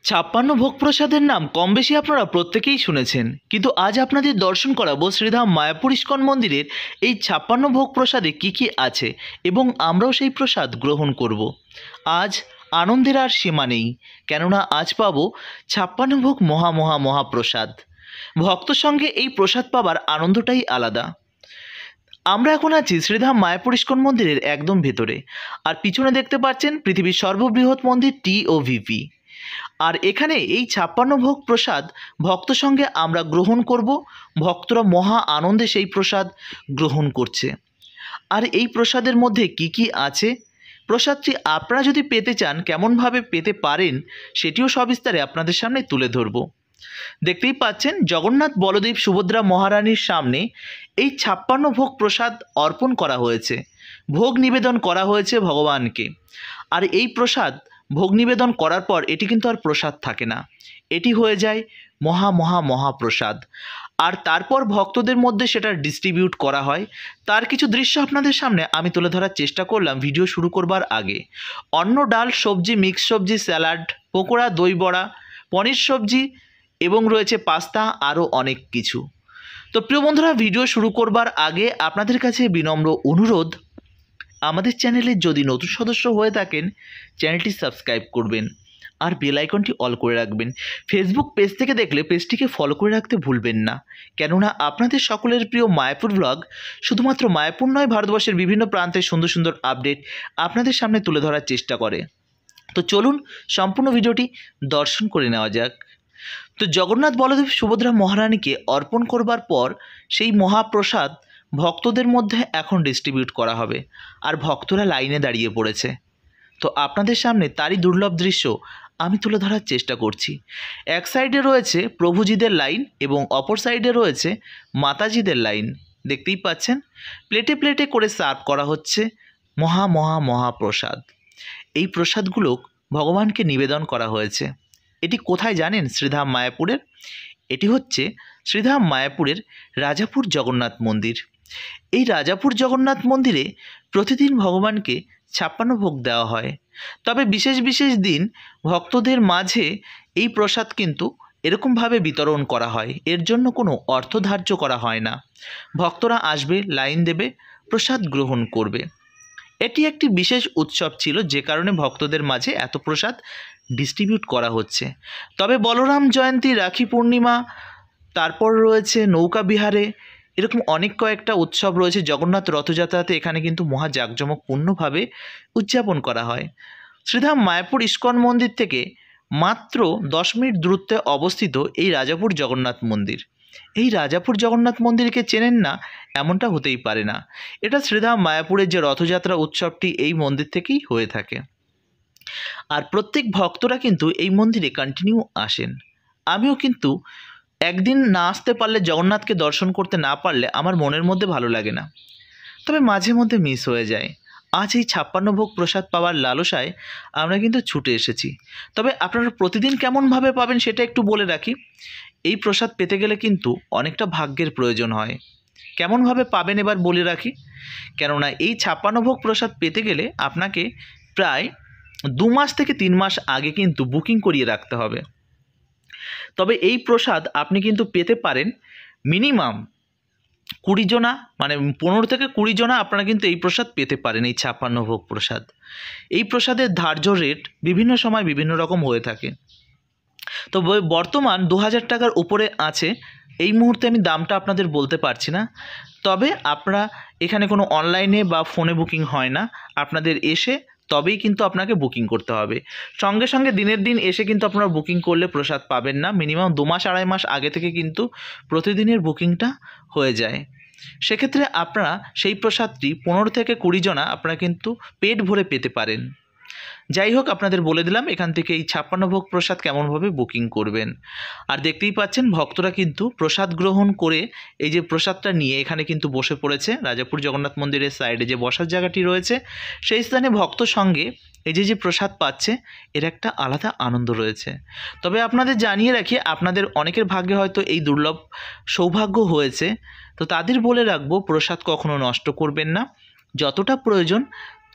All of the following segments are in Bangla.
ছাপ্পান্ন ভোগ প্রসাদের নাম কম বেশি আপনারা প্রত্যেকেই শুনেছেন, কিন্তু আজ আপনাদের দর্শন করাবো শ্রীধাম মায়াপুর ইস্কন মন্দিরের এই ছাপ্পান্ন ভোগ প্রসাদে কি কি আছে এবং আমরাও সেই প্রসাদ গ্রহণ করব। আজ আনন্দের আর সীমা নেই, কেননা আজ পাবো ছাপ্পান্ন ভোগ মহাপ্রসাদ। ভক্ত সঙ্গে এই প্রসাদ পাবার আনন্দটাই আলাদা। আমরা এখন আছি শ্রীধাম মায়াপুর ইস্কন মন্দিরের একদম ভেতরে, আর পিছনে দেখতে পাচ্ছেন পৃথিবীর সর্ববৃহৎ মন্দির TOVP। আর এখানে এই ছাপ্পান্ন ভোগ প্রসাদ ভক্ত সঙ্গে আমরা গ্রহণ করব। ভক্তরা মহা আনন্দে সেই প্রসাদ গ্রহণ করছে। আর এই প্রসাদের মধ্যে কি কি আছে, প্রসাদটি আপনারা যদি পেতে চান কেমনভাবে পেতে পারেন সেটিও সবিস্তারে আপনাদের সামনে তুলে ধরব। দেখতেই পাচ্ছেন জগন্নাথ বলদেব সুভদ্রা মহারানীর সামনে এই ছাপ্পান্ন ভোগ প্রসাদ অর্পণ করা হয়েছে, ভোগ নিবেদন করা হয়েছে ভগবানকে। আর এই প্রসাদ ভোগ নিবেদন করার পর এটি কিন্তু আর প্রসাদ থাকে না, এটি হয়ে যায় মহাপ্রসাদ। আর তারপর ভক্তদের মধ্যে সেটা ডিস্ট্রিবিউট করা হয়। তার কিছু দৃশ্য আপনাদের সামনে আমি তুলে ধরার চেষ্টা করলাম ভিডিও শুরু করবার আগে। অন্ন, ডাল, সবজি, মিক্স সবজি, স্যালাড, পকোড়া, দই বড়া, পনির সবজি এবং রয়েছে পাস্তা, আরও অনেক কিছু। তো প্রিয় বন্ধুরা, ভিডিও শুরু করবার আগে আপনাদের কাছে বিনম্র অনুরোধ, আমাদের চ্যানেলে যদি নতুন সদস্য হয়ে থাকেন চ্যানেলটি সাবস্ক্রাইব করবেন আর বেল আইকনটি অল করে রাখবেন। ফেসবুক পেজ থেকে দেখলে পেজটিকে ফলো করে রাখতে ভুলবেন না, কেননা আপনাদের সকলের প্রিয় মায়াপুর ব্লগ শুধুমাত্র মায়াপুর নয়, ভারতবর্ষের বিভিন্ন প্রান্তের সুন্দর সুন্দর আপডেট আপনাদের সামনে তুলে ধরার চেষ্টা করে। তো চলুন সম্পূর্ণ ভিডিওটি দর্শন করে নেওয়া যাক। তো জগন্নাথ বলদেব সুভদ্রা মহারানীকে অর্পণ করবার পর সেই মহাপ্রসাদ ভক্তদের মধ্যে এখন ডিস্ট্রিবিউট করা হবে, আর ভক্তরা লাইনে দাঁড়িয়ে পড়েছে। তো আপনাদের সামনে তারই দুর্লভ দৃশ্য আমি তুলে ধরার চেষ্টা করছি। এক সাইডে রয়েছে প্রভুজিদের লাইন এবং অপর সাইডে রয়েছে মাতাজিদের লাইন। দেখতেই পাচ্ছেন প্লেটে প্লেটে করে সার্ভ করা হচ্ছে মহাপ্রসাদ। এই প্রসাদগুলো ভগবানকে নিবেদন করা হয়েছে। এটি কোথায় জানেন? শ্রীধাম মায়াপুরের। এটি হচ্ছে শ্রীধাম মায়াপুরের রাজাপুর জগন্নাথ মন্দির। এই রাজাপুর জগন্নাথ মন্দিরে প্রতিদিন ভগবানকে 56 ভোগ দেওয়া হয়। তবে বিশেষ বিশেষ দিন ভক্তদের মাঝে এই প্রসাদ কিন্তু এরকমভাবে বিতরণ করা হয়, এর জন্য কোনো অর্থ ধার্য করা হয় না। ভক্তরা আসবে, লাইন দেবে, প্রসাদ গ্রহণ করবে। এটি একটি বিশেষ উৎসব ছিল, যে কারণে ভক্তদের মাঝে এত প্রসাদ ডিস্ট্রিবিউট করা হচ্ছে। তবে বলরাম জয়ন্তী, রাখি পূর্ণিমা, তারপর রয়েছে নৌকা বিহারে, এরকম অনেক কয়েকটা উৎসব রয়েছে। জগন্নাথ রথযাত্রাতে এখানে কিন্তু মহা জাঁকজমকপূর্ণভাবে উদযাপন করা হয়। শ্রীধাম মায়াপুর ইস্কন মন্দির থেকে মাত্র 10 মিনিট দূরত্বে অবস্থিত এই রাজাপুর জগন্নাথ মন্দির। এই রাজাপুর জগন্নাথ মন্দিরকে চেনেন না এমনটা হতেই পারে না। এটা শ্রীধাম মায়াপুরের যে রথযাত্রা উৎসবটি এই মন্দির থেকেই হয়ে থাকে। আর প্রত্যেক ভক্তরা কিন্তু এই মন্দিরে কন্টিনিউ আসেন। আমিও কিন্তু একদিন না আসতে পারলে, জগন্নাথকে দর্শন করতে না পারলে আমার মনের মধ্যে ভালো লাগে না, তবে মাঝে মধ্যে মিস হয়ে যায়। আজ এই 56 ভোগ প্রসাদ পাওয়ার লালসায় আমরা কিন্তু ছুটে এসেছি। তবে আপনারা প্রতিদিন কেমনভাবে পাবেন সেটা একটু বলে রাখি। এই প্রসাদ পেতে গেলে কিন্তু অনেকটা ভাগ্যের প্রয়োজন হয়। কেমনভাবে পাবেন এবার বলে রাখি, কেননা এই 56 ভোগ প্রসাদ পেতে গেলে আপনাকে প্রায় 2 মাস থেকে 3 মাস আগে কিন্তু বুকিং করিয়ে রাখতে হবে। তবে এই প্রসাদ আপনি কিন্তু পেতে পারেন মিনিমাম 20 জনা, মানে 15 থেকে 20 জনা আপনারা কিন্তু এই প্রসাদ পেতে পারেন, এই 56 ভোগ প্রসাদ। এই প্রসাদের ধার্য রেট বিভিন্ন সময় বিভিন্ন রকম হয়ে থাকে। তো বর্তমান 2000 টাকার উপরে আছে। এই মুহূর্তে আমি দামটা আপনাদের বলতে পারছি না। তবে আপনারা এখানে কোনো অনলাইনে বা ফোনে বুকিং হয় না, আপনাদের এসে তবেই কিন্তু আপনাকে বুকিং করতে হবে। সঙ্গে সঙ্গে দিনের দিন এসে কিন্তু আপনারা বুকিং করলে প্রসাদ পাবেন না। মিনিমাম 2 মাস 2.5 মাস আগে থেকে কিন্তু প্রতিদিনের বুকিংটা হয়ে যায়। সেক্ষেত্রে আপনারা সেই প্রসাদটি 15 থেকে 20 জনা আপনারা কিন্তু পেট ভরে পেতে পারেন। যাই হোক, আপনাদের বলে দিলাম এখান থেকে এই 56 ভোগ প্রসাদ কেমনভাবে বুকিং করবেন। আর দেখতেই পাচ্ছেন ভক্তরা কিন্তু প্রসাদ গ্রহণ করে এই যে প্রসাদটা নিয়ে এখানে কিন্তু বসে পড়েছে। রাজাপুর জগন্নাথ মন্দিরের সাইডে যে বসার জায়গাটি রয়েছে সেই স্থানে ভক্ত সঙ্গে এই যে প্রসাদ পাচ্ছে, এর একটা আলাদা আনন্দ রয়েছে। তবে আপনাদের জানিয়ে রাখি, আপনাদের অনেকের ভাগ্যে হয়তো এই দুর্লভ সৌভাগ্য হয়েছে, তো তাদের বলে রাখবো প্রসাদ কখনো নষ্ট করবেন না, যতটা প্রয়োজন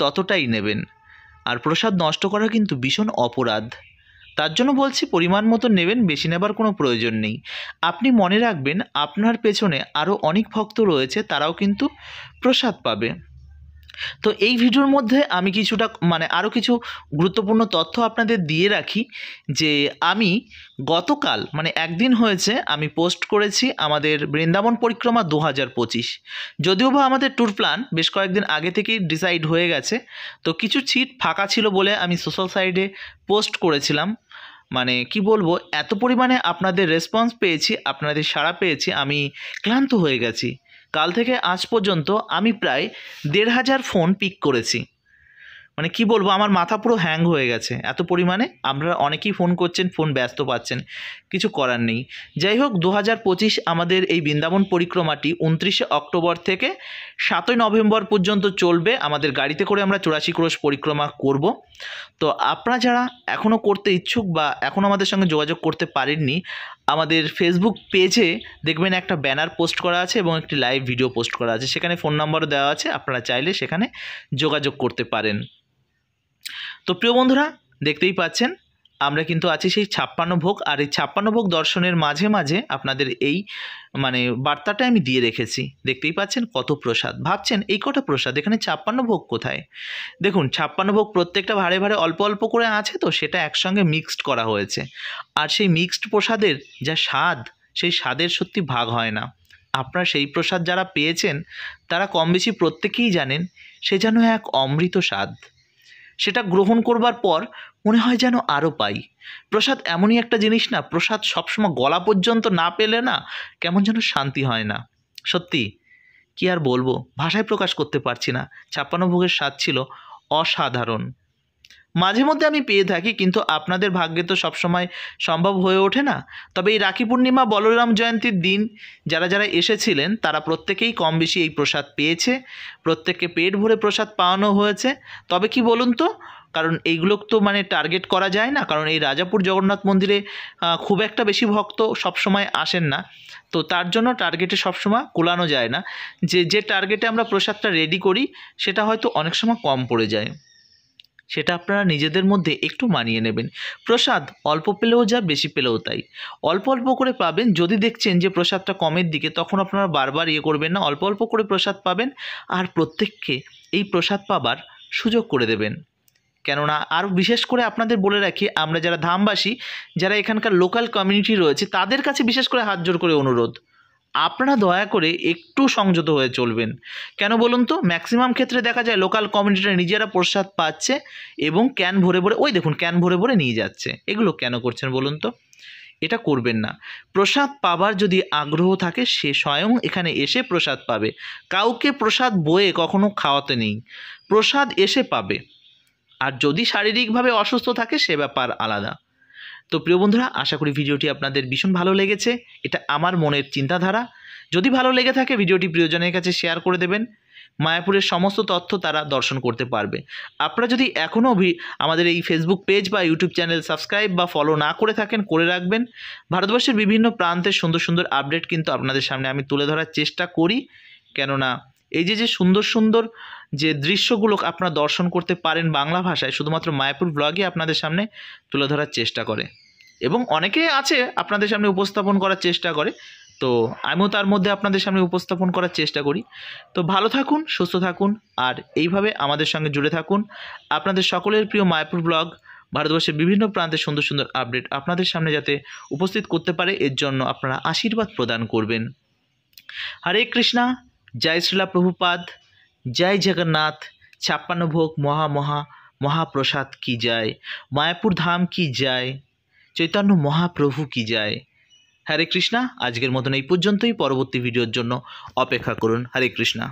ততটাই নেবেন। আর প্রসাদ নষ্ট করা কিন্তু ভীষণ অপরাধ। তার জন্য বলছি পরিমাণ মতো নেবেন, বেশি নেবার কোনো প্রয়োজন নেই। আপনি মনে রাখবেন আপনার পেছনে আরও অনেক ভক্ত রয়েছে, তারাও কিন্তু প্রসাদ পাবে। তো এই ভিডিওর মধ্যে আমি কিছুটা আরও কিছু গুরুত্বপূর্ণ তথ্য আপনাদের দিয়ে রাখি যে আমি গতকাল একদিন হয়েছে আমি পোস্ট করেছি আমাদের বৃন্দাবন পরিক্রমা 2025। যদিও বা আমাদের ট্যুর প্ল্যান বেশ কয়েকদিন আগে থেকেই ডিসাইড হয়ে গেছে, তো কিছু সিট ফাঁকা ছিল বলে আমি সোশ্যাল সাইটে পোস্ট করেছিলাম। কি বলবো, এত পরিমাণে আপনাদের রেসপন্স পেয়েছি, আপনাদের সাড়া পেয়েছি, আমি ক্লান্ত হয়ে গেছি। কাল থেকে আজ পর্যন্ত আমি প্রায় 1500 ফোন পিক করেছি। কি বলবো, আমার মাথা পুরো হ্যাং হয়ে গেছে। এত পরিমাণে আপনারা অনেকেই ফোন করছেন, ফোন ব্যস্ত পাচ্ছেন, কিছু করার নেই। যাই হোক, 2025 আমাদের এই বৃন্দাবন পরিক্রমাটি 29শে অক্টোবর থেকে 7ই নভেম্বর পর্যন্ত চলবে। আমাদের গাড়িতে করে আমরা 84 ক্রোশ পরিক্রমা করব। তো আপনারা যারা এখনও করতে ইচ্ছুক বা এখনও আমাদের সঙ্গে যোগাযোগ করতে পারেননি, আমাদের ফেসবুক পেজে দেখবেন একটা ব্যানার পোস্ট করা আছে এবং একটি লাইভ ভিডিও পোস্ট করা আছে, সেখানে ফোন নাম্বারও দেওয়া আছে, আপনারা চাইলে সেখানে যোগাযোগ করতে পারেন। তো প্রিয় বন্ধুরা, দেখতেই পাচ্ছেন আমরা কিন্তু আছি সেই 56 ভোগ, আর এই 56 ভোগ দর্শনের মাঝে মাঝে আপনাদের এই বার্তাটা আমি দিয়ে রেখেছি। দেখতেই পাচ্ছেন কত প্রসাদ। ভাবছেন এই কটা প্রসাদ, এখানে 56 ভোগ কোথায়? দেখুন, 56 ভোগ প্রত্যেকটা ভারে ভারে অল্প অল্প করে আছে, তো সেটা একসঙ্গে মিক্সড করা হয়েছে। আর সেই মিক্সড প্রসাদের যা স্বাদ, সেই স্বাদের সত্যি ভাগ হয় না। আপনারা সেই প্রসাদ যারা পেয়েছেন তারা কম বেশি প্রত্যেকেই জানেন সে যেন এক অমৃত স্বাদ। সেটা গ্রহণ করবার পর মনে হয় যেন আরও পাই। প্রসাদ এমনই একটা জিনিস না, প্রসাদ সবসময় গলা পর্যন্ত না পেলে না কেমন যেন শান্তি হয় না। সত্যি কি আর বলবো, ভাষায় প্রকাশ করতে পারছি না। 56 ভোগের স্বাদ ছিল অসাধারণ। মাঝে মধ্যে আমি পেয়ে থাকি, কিন্তু আপনাদের ভাগ্যে তো সবসময় সম্ভব হয়ে ওঠে না। তবে এই রাখি পূর্ণিমা, বলরাম জয়ন্তীর দিন যারা যারা এসেছিলেন তারা প্রত্যেকেই কম বেশি এই প্রসাদ পেয়েছে, প্রত্যেককে পেট ভরে প্রসাদ পাওয়ানো হয়েছে। তবে কি বলুন তো, কারণ এইগুলো তো টার্গেট করা যায় না, কারণ এই রাজাপুর জগন্নাথ মন্দিরে খুব একটা বেশি ভক্ত সবসময় আসেন না, তো তার জন্য টার্গেটে সবসময় কোলানো যায় না। যে টার্গেটে আমরা প্রসাদটা রেডি করি সেটা হয়তো অনেক সময় কম পড়ে যায়। সেটা আপনারা নিজেদের মধ্যে একটু মানিয়ে নেবেন। প্রসাদ অল্প পেলেও যা, বেশি পেলেও তাই। অল্প অল্প করে পাবেন। যদি দেখছেন যে প্রসাদটা কমের দিকে, তখন আপনারা বারবার করবেন না, অল্প অল্প করে প্রসাদ পাবেন। আর প্রত্যেককে এই প্রসাদ পাবার সুযোগ করে দেবেন। কেননা আর বিশেষ করে আপনাদের বলে রাখি, আমরা যারা ধামবাসী, যারা এখানকার লোকাল কমিউনিটি রয়েছে, তাদের কাছে বিশেষ করে হাত জোর করে অনুরোধ, আপনারা দয়া করে একটু সংযত হয়ে চলবেন। কেন বলুন তো, ম্যাক্সিমাম ক্ষেত্রে দেখা যায় লোকাল কমিউনিটিরা নিজেরা প্রসাদ পাচ্ছে এবং ক্যান ভরে ভরে, ওই দেখুন ক্যান ভরে ভরে নিয়ে যাচ্ছে। এগুলো কেন করছেন বলুন তো? এটা করবেন না। প্রসাদ পাবার যদি আগ্রহ থাকে, সে স্বয়ং এখানে এসে প্রসাদ পাবে। কাউকে প্রসাদ বয়ে কখনো খাওয়াতে নেই, প্রসাদ এসে পাবে। আর যদি শারীরিকভাবে অসুস্থ থাকে সে ব্যাপার আলাদা। তো প্রিয় বন্ধুরা, আশা করি ভিডিওটি আপনাদের ভীষণ ভালো লেগেছে। এটা আমার মনের চিন্তাধারা। যদি ভালো লেগে থাকে ভিডিওটি প্রিয়জনের কাছে শেয়ার করে দেবেন। মায়াপুরের সমস্ত তথ্য তারা দর্শন করতে পারবে। আপনারা যদি এখনও আমাদের এই ফেসবুক পেজ বা ইউটিউব চ্যানেল সাবস্ক্রাইব বা ফলো না করে থাকেন, করে রাখবেন। ভারতবর্ষের বিভিন্ন প্রান্তের সুন্দর সুন্দর আপডেট কিন্তু আপনাদের সামনে আমি তুলে ধরার চেষ্টা করি। কেননা এই যে সুন্দর সুন্দর যে দৃশ্যগুলো আপনারা দর্শন করতে পারেন বাংলা ভাষায়, শুধুমাত্র মায়াপুর ব্লগই আপনাদের সামনে তুলে ধরার চেষ্টা করে। এবং অনেকে আছে আপনাদের সামনে উপস্থাপন করার চেষ্টা করে, তো আমিও তার মধ্যে আপনাদের সামনে উপস্থাপন করার চেষ্টা করি। তো ভালো থাকুন, সুস্থ থাকুন, আর এইভাবে আমাদের সঙ্গে জুড়ে থাকুন। আপনাদের সকলের প্রিয় মায়াপুর ব্লগ ভারতবর্ষের বিভিন্ন প্রান্তের সুন্দর সুন্দর আপডেট আপনাদের সামনে যাতে উপস্থিত করতে পারে, এর জন্য আপনারা আশীর্বাদ প্রদান করবেন। হরে কৃষ্ণা, জয় শ্রীলা প্রভুপাদ, জয় জগন্নাথ। 56 ভোগ মহাপ্রসাদ কি যায়, মায়াপুর ধাম কি যায়, চৈতন্য মহাপ্রভু কি যায়। হরে কৃষ্ণা। আজকের মতন এই পর্যন্তই। পরবর্তী ভিডিওর জন্য অপেক্ষা করুন। হরে কৃষ্ণা।